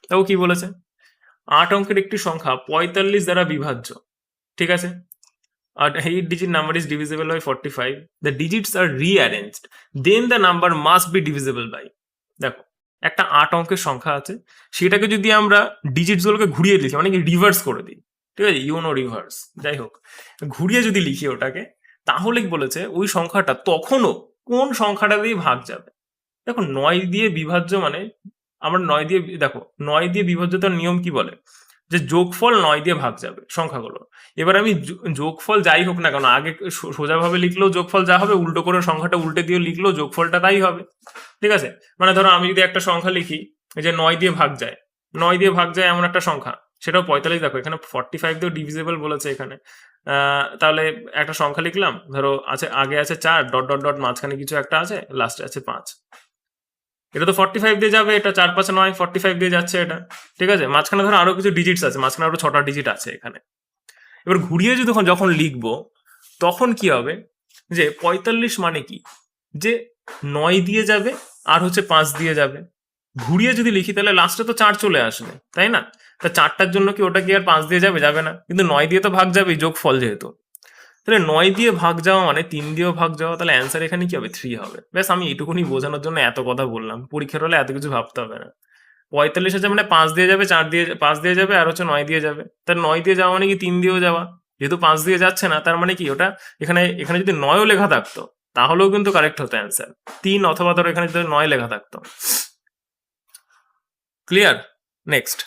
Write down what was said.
তাও কি বলেছে, 8 অঙ্কের একটি সংখ্যা 45 দ্বারা বিভাজ্য, ঠিক আছে, আর 8 digit number is divisible by 45, the digits are rearranged, then the number must be divisible by। দেখো, একটা 8 অঙ্কের সংখ্যা আছে, সেটাকে যদি আমরা ডিজিটস গুলোকে ঘুরিয়ে লিখি, মানে কি রিভার্স করে দিই, ঠিক আছে, ইউনো রিভার্স, যাই হোক, ঘুরিয়ে যদি লিখি ওটাকে, তাহলে কি বলেছে ওই সংখ্যাটা তখনও কোন সংখ্যাটা দিয়ে ভাগ যাবে। দেখো 9 দিয়ে বিভাজ্য মানে, আমরা 9 দিয়ে, দেখো 9 দিয়ে বিভাজ্যতার নিয়ম কি বলে, যে যোগফল 9 দিয়ে ভাগ যাবে সংখ্যাগুলো। এবার আমি যোগফল যাই হোক না কেন, আগে সোজাভাবে লিখলেও যোগফল যা হবে, উল্টো করে সংখ্যাটা উল্টে দিয়ে লিখলেও যোগফলটা তাই হবে, ঠিক আছে। মানে ধরো আমি যদি একটা সংখ্যা লিখি যে 9 দিয়ে ভাগ যায়, 9 দিয়ে ভাগ যায় এমন একটা সংখ্যা, সেটাও 45, দেখো এখানে 45 দিয়েও ডিভিজিবল বলেছে এখানে। তাহলে একটা সংখ্যা লিখলাম, ধরো আছে আগে আছে 4 ডট ডট ডট, মাঝখানে কিছু একটা আছে, লাস্টে আছে 5, এটা তো 45 দিয়ে যাবে, এটা 4 5 9, 45 দিয়ে যাচ্ছে এটা, ঠিক আছে। মাঝখানে ধরো আরো কিছু ডিজিটস আছে, মাঝখানে আরো 6টা ডিজিট আছে এখানে। এবার ঘুরিয়ে যদি যখন লিখবো, তখন কি হবে, যে 45 মানে কি, যে 9 দিয়ে যাবে আর হচ্ছে 5 দিয়ে যাবে। ঘুরিয়ে যদি লিখি তাহলে লাস্টে তো 4 চলে আসবে, তাই না। তা 4টার জন্য কি ওটা কি আর 5 দিয়ে যাবে, যাবে না, কিন্তু 9 দিয়ে তো ভাগ যাবে, যোগফল যেহেতু। তাহলে 9 দিয়ে ভাগ যাওয়া মানে 3 দিয়েও ভাগ যাওয়া, তাহলে অ্যান্সার এখানে কি হবে, 3 হবে। ব্যাস, আমি এটুকুনি বোঝানোর জন্য এত কথা বললাম, পরীক্ষার হলে এত কিছু ভাবতে হবে না। 45 আছে মানে 5 দিয়ে যাবে, 4 দিয়ে 5 দিয়ে যাবে, আর হচ্ছে 9 দিয়ে যাবে। তার 9 দিয়ে যাওয়া মানে কি 3 দিয়েও যাওয়া, যেহেতু 5 দিয়ে যাচ্ছে না, তার মানে কি ওটা এখানে এখানে যদি 9ও লেখা থাকতো তাহলেও কিন্তু কারেক্ট হতো অ্যান্সার 3, অথবা ধরো এখানে যদি 9 লেখা থাকতো। ক্লিয়ার? নেক্সট।